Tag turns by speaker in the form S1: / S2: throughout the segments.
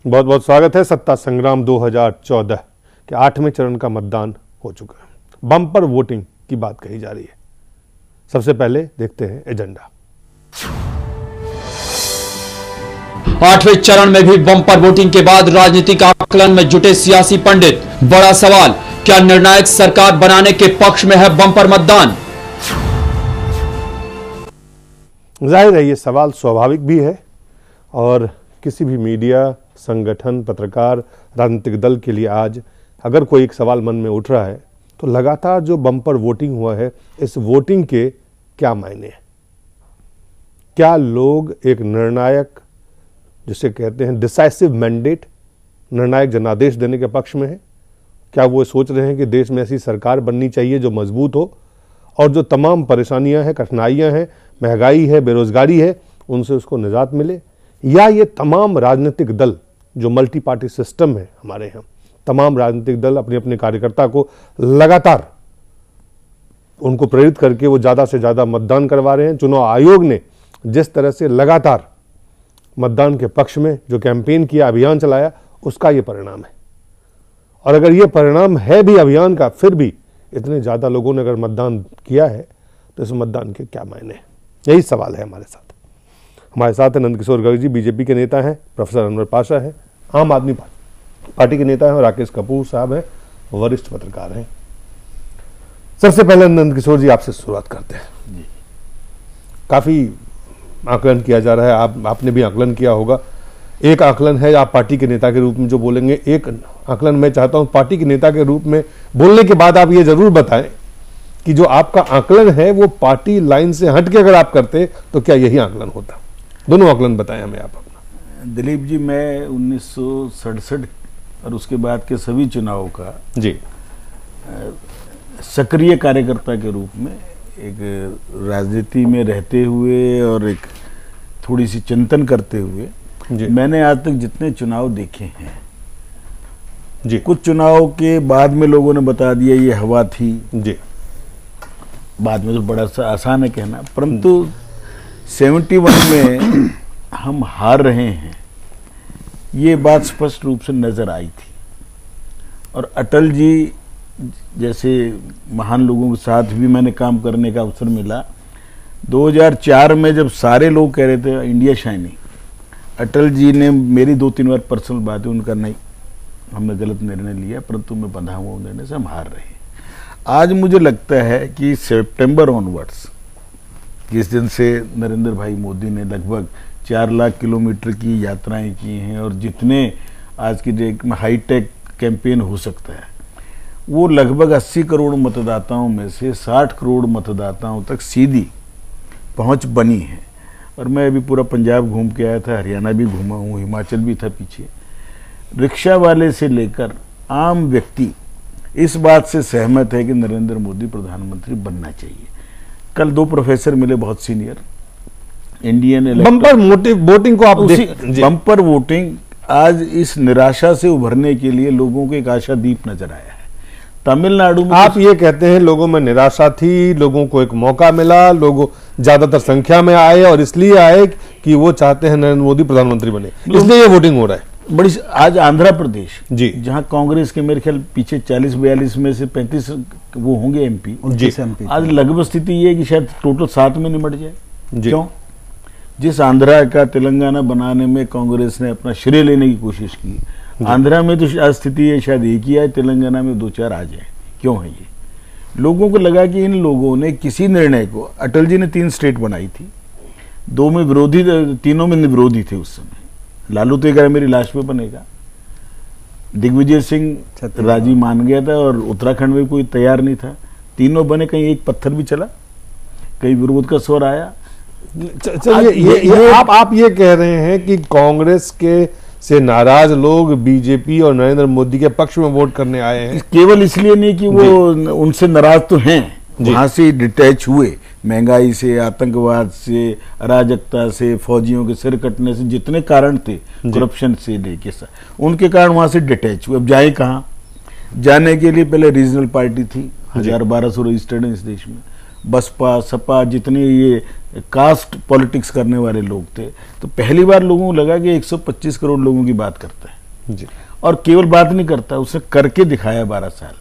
S1: बहुत बहुत स्वागत है। सत्ता संग्राम 2014 के 8वें चरण का मतदान हो चुका है। बम्पर वोटिंग की बात कही जा रही है। सबसे पहले देखते हैं एजेंडा।
S2: 8वें चरण में भी बम्पर वोटिंग के बाद राजनीतिक आकलन में जुटे सियासी पंडित। बड़ा सवाल, क्या निर्णायक सरकार बनाने के पक्ष में है बम्पर मतदान?
S1: जाहिर है ये सवाल स्वाभाविक भी है और किसी भी मीडिया, संगठन, पत्रकार, राजनीतिक दल के लिए आज अगर कोई एक सवाल मन में उठ रहा है तो लगातार जो बम्पर वोटिंग हुआ है, इस वोटिंग के क्या मायने हैं? क्या लोग एक निर्णायक, जिसे कहते हैं डिसाइसिव मैंडेट, निर्णायक जनादेश देने के पक्ष में है? क्या वो सोच रहे हैं कि देश में ऐसी सरकार बननी चाहिए जो मजबूत हो और जो तमाम परेशानियां हैं, कठिनाइयां हैं, महंगाई है, बेरोजगारी है, उनसे उसको निजात मिले? या ये तमाम राजनीतिक दल जो मल्टी पार्टी सिस्टम है हमारे यहाँ, तमाम राजनीतिक दल अपने अपने कार्यकर्ता को लगातार उनको प्रेरित करके वो ज़्यादा से ज़्यादा मतदान करवा रहे हैं? चुनाव आयोग ने जिस तरह से लगातार मतदान के पक्ष में जो कैंपेन किया, अभियान चलाया, उसका ये परिणाम है। और अगर ये परिणाम है भी अभियान का, फिर भी इतने ज़्यादा लोगों ने अगर मतदान किया है तो इस मतदान के क्या मायने हैं? यही सवाल है हमारे साथ। हमारे साथ है नंदकिशोर गर्ग जी, बीजेपी के नेता हैं, प्रोफेसर अनवर पाशा हैं, आम आदमी पार्टी के नेता हैं, और राकेश कपूर साहब हैं, वरिष्ठ पत्रकार हैं। सबसे पहले नंदकिशोर जी आपसे शुरुआत करते हैं। काफी आकलन किया जा रहा है, आपने भी आकलन किया होगा। एक आकलन है आप पार्टी के नेता के रूप में जो बोलेंगे, एक आकलन मैं चाहता हूं पार्टी के नेता के रूप में बोलने के बाद आप ये जरूर बताएं कि जो आपका आकलन है वो पार्टी लाइन से हट के अगर आप करते तो क्या यही आकलन होता? दोनों आकलन बताएं हमें आप अपना।
S3: दिलीप जी, मैं 1967 और उसके बाद के सभी चुनावों का
S1: जी
S3: सक्रिय कार्यकर्ता के रूप में, एक राजनीति में रहते हुए और एक थोड़ी सी चिंतन करते हुए, मैंने आज तक जितने चुनाव देखे हैं
S1: जी,
S3: कुछ चुनाव के बाद में लोगों ने बता दिया ये हवा थी
S1: जी,
S3: बाद में तो बड़ा सा आसान है कहना, परंतु 71 में हम हार रहे हैं ये बात स्पष्ट रूप से नजर आई थी। और अटल जी जैसे महान लोगों के साथ भी मैंने काम करने का अवसर मिला। 2004 में जब सारे लोग कह रहे थे इंडिया शाइनिंग, अटल जी ने मेरी 2-3 बार पर्सनल बातें, उनका नहीं, हमने गलत निर्णय लिया, परंतु मैं बंधा हुआ निर्णय से हम हार रहे हैं। आज मुझे लगता है कि सितंबर ऑनवर्ड्स, जिस दिन से नरेंद्र भाई मोदी ने लगभग 4 लाख किलोमीटर की यात्राएं की हैं और जितने आज की डेट में हाईटेक कैंपेन हो सकता है, वो लगभग 80 करोड़ मतदाताओं में से 60 करोड़ मतदाताओं तक सीधी पहुंच बनी है। और मैं अभी पूरा पंजाब घूम के आया था, हरियाणा भी घूमा हूँ, हिमाचल भी था पीछे। रिक्शा वाले से लेकर आम व्यक्ति इस बात से सहमत है कि नरेंद्र मोदी प्रधानमंत्री बनना चाहिए। कल 2 प्रोफेसर मिले बहुत सीनियर, इंडियन
S1: बम्पर वोटिंग को आप
S3: बम्पर वोटिंग आज इस निराशा से उभरने के लिए लोगों को एक आशा दीप नजर आया है। तमिलनाडु में
S1: आप ये कहते हैं लोगों में निराशा थी, लोगों को एक मौका मिला, लोग ज्यादातर संख्या में आए और इसलिए आए कि वो चाहते हैं नरेंद्र मोदी प्रधानमंत्री बने, इसलिए ये वोटिंग हो रहा है।
S3: बड़ी आज आंध्र प्रदेश
S1: जी,
S3: जहां कांग्रेस के मेरे ख्याल पीछे 40-42 में से 35 वो होंगे एमपी, आज लगभग स्थिति ये है कि शायद टोटल 7 में निमट जाए। क्यों? जिस आंध्रा का तेलंगाना बनाने में कांग्रेस ने अपना श्रेय लेने की कोशिश की, आंध्रा में तो आज स्थिति है शायद एक ही आए, तेलंगाना में 2-4 आ जाए। क्यों है ये? लोगों को लगा कि इन लोगों ने किसी निर्णय को, अटल जी ने 3 स्टेट बनाई थी, 2 में विरोधी, 3 में विरोधी थे उस समय। लालू तो कह रहा मेरी लाश पे बनेगा, दिग्विजय सिंह राजी मान गया था और उत्तराखंड में कोई तैयार नहीं था। तीनों बने, कहीं एक पत्थर भी चला, कहीं विरोध का स्वर आया।
S1: चलिए आप ये कह रहे हैं कि कांग्रेस के से नाराज लोग बीजेपी और नरेंद्र मोदी के पक्ष में वोट करने आए हैं।
S3: केवल इसलिए नहीं कि वो उनसे नाराज तो हैं, वहां से डिटैच हुए, महंगाई से, आतंकवाद से, अराजकता से, फौजियों के सिर कटने से, जितने कारण थे, करप्शन से लेके उनके कारण वहां से डिटैच हुए। अब जाए कहाँ? जाने के लिए पहले रीजनल पार्टी थी, 1000-1200 रजिस्टर्ड हैं इस देश में, बसपा, सपा, जितने ये कास्ट पॉलिटिक्स करने वाले लोग थे। तो पहली बार लोगों को लगा कि 125 करोड़ लोगों की बात करता है।
S1: जी।
S3: और केवल बात नहीं करता, उसने करके दिखाया 12 साल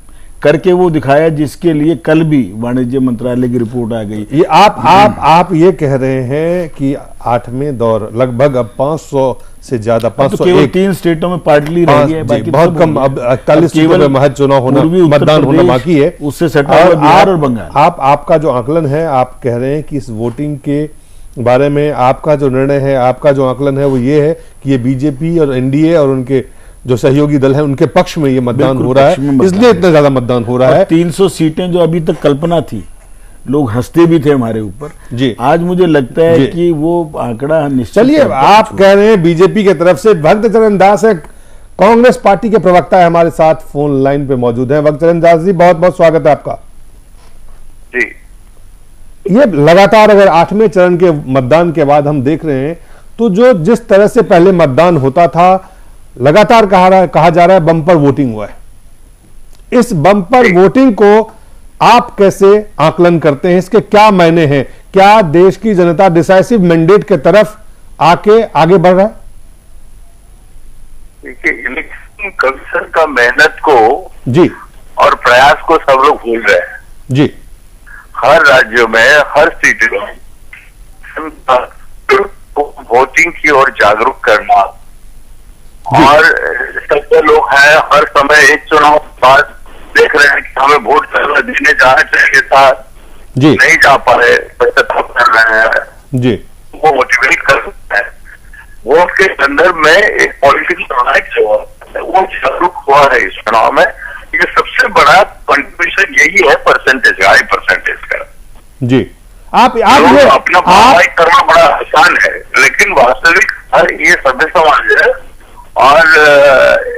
S3: करके वो दिखाया, जिसके लिए कल भी वाणिज्य मंत्रालय की रिपोर्ट आ गई।
S1: ये आप ये कह रहे हैं कि 8वें दौर लगभग अब 500 से ज्यादा, 501
S3: तो केवल 3 स्टेटों में पार्टली रह गया है, बाकी
S1: बहुत कम, अब 41 सीटों में महज चुनाव होना, मतदान होना बाकी है।
S3: उससे सटा हुआ बिहार और बंगाल।
S1: आपका जो आकलन है, आप कह रहे हैं कि इस वोटिंग के बारे में आपका जो निर्णय है, आपका जो आकलन है वो ये है कि ये बीजेपी और एनडीए और उनके जो सहयोगी दल है उनके पक्ष में ये मतदान हो रहा है, इसलिए इतना ज्यादा मतदान हो रहा है।
S3: 300 सीटें जो अभी तक कल्पना थी, लोग हंसते भी थे हमारे ऊपर जी, आज मुझे लगता है कि वो आंकड़ा निश्चित।
S1: चलिए, आप कह रहे हैं बीजेपी की तरफ से। भक्त चरण दास है, कांग्रेस पार्टी के प्रवक्ता है, हमारे साथ फोन लाइन पे मौजूद है। भक्त चरण दास जी, बहुत बहुत स्वागत है आपका
S4: जी।
S1: ये लगातार अगर 8वें चरण के मतदान के बाद हम देख रहे हैं तो जो जिस तरह से पहले मतदान होता था, लगातार कहा जा रहा है बम्पर वोटिंग हुआ है। इस बम्पर वोटिंग को आप कैसे आकलन करते हैं? इसके क्या मायने हैं? क्या देश की जनता डिसाइसिव मैंडेट के तरफ आगे बढ़ रहा है?
S4: देखिए, इलेक्शन कमीशन का मेहनत को
S1: जी
S4: और प्रयास को सब लोग भूल रहे हैं
S1: जी।
S4: हर राज्यों में, हर सिटी में वोटिंग की ओर जागरूक करना, और सबसे लोग हैं हर समय एक चुनाव के बाद देख रहे हैं कि हमें वोट देने जाना चाहिए था जी, नहीं जा पा रहे, पश्चाताप कर रहे हैं जी, वो मोटिवेट कर सकते हैं। वोट के संदर्भ में एक पॉलिटिकल राइट जो है वो जागरूक हुआ है इस चुनाव में। ये सबसे बड़ा कंट्रीब्यूशन यही है, परसेंटेज, हाई परसेंटेज का जी। आप अपना भलाई करना बड़ा आसान है, लेकिन वास्तविक ये सभ्य समाज है और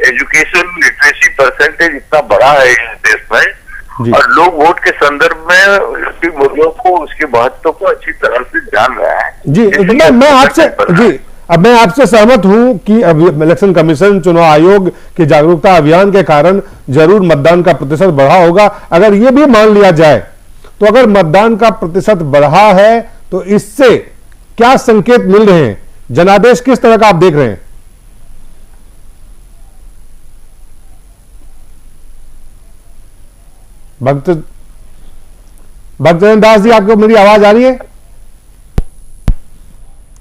S4: एजुकेशन लिटरेसी परसेंटेज इतना बड़ा है इस देश में, और लोग वोट के संदर्भ में उसकी मूल्यों को, उसके महत्व को अच्छी तरह से जान रहे हैं जी।
S1: मैं आपसे जी, अब मैं आपसे सहमत हूं कि अब इलेक्शन कमीशन, चुनाव आयोग के जागरूकता अभियान के कारण जरूर मतदान का प्रतिशत बढ़ा होगा। अगर ये भी मान लिया जाए तो अगर मतदान का प्रतिशत बढ़ा है तो इससे क्या संकेत मिल रहे हैं? जनादेश किस तरह का आप देख रहे हैं? भक्तचरण दास जी, आपको मेरी आवाज आ रही है?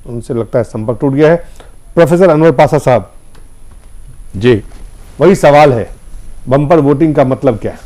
S1: उनसे लगता है संपर्क टूट गया है। प्रोफेसर अनवर पासा साहब
S5: जी,
S1: वही सवाल है, बम्पर वोटिंग का मतलब क्या है?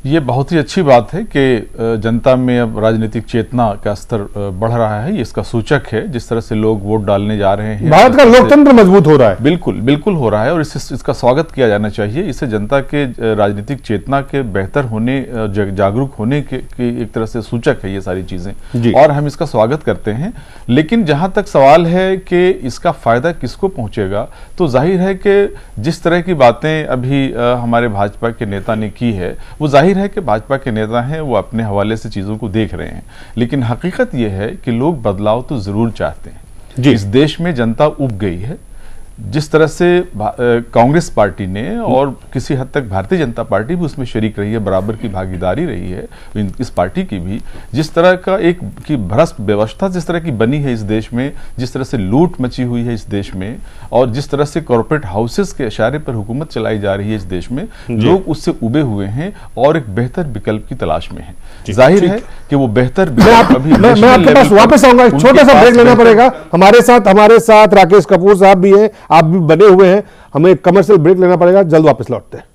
S5: ये बहुत ही अच्छी बात है कि जनता में अब राजनीतिक चेतना का स्तर बढ़ रहा है। ये इसका सूचक है, जिस तरह से लोग वोट डालने जा रहे हैं।
S1: भारत का लोकतंत्र मजबूत हो रहा है।
S5: बिल्कुल बिल्कुल हो रहा है, और इसका स्वागत किया जाना चाहिए। इससे जनता के राजनीतिक चेतना के बेहतर होने, जागरूक होने के एक तरह से सूचक है ये सारी चीजें, और हम इसका स्वागत करते हैं। लेकिन जहां तक सवाल है कि इसका फायदा किसको पहुंचेगा, तो जाहिर है कि जिस तरह की बातें अभी हमारे भाजपा के नेता ने की है, वो जाहिर है कि भाजपा के नेता हैं वो अपने हवाले से चीजों को देख रहे हैं। लेकिन हकीकत यह है कि लोग बदलाव तो जरूर चाहते हैं। इस देश में जनता उब गई है। जिस तरह से कांग्रेस पार्टी ने और किसी हद तक भारतीय जनता पार्टी भी उसमें शरीक रही है, बराबर की भागीदारी रही है इस पार्टी की भी, जिस तरह का एक की भ्रष्ट व्यवस्था जिस तरह की बनी है इस देश में, जिस तरह से लूट मची हुई है इस देश में, और जिस तरह से कॉर्पोरेट हाउसेस के इशारे पर हुकूमत चलाई जा रही है इस देश में, लोग उससे उबे हुए हैं और एक बेहतर विकल्प की तलाश में है। जाहिर है कि वो बेहतर विकल्प अभी
S1: मैं आपके पास वापस आऊंगा, एक छोटा सा ब्रेक लेना पड़ेगा। हमारे साथ राकेश कपूर साहब भी हैं, आप भी बने हुए हैं। हमें कमर्शियल ब्रेक लेना पड़ेगा, जल्द वापस लौटते हैं।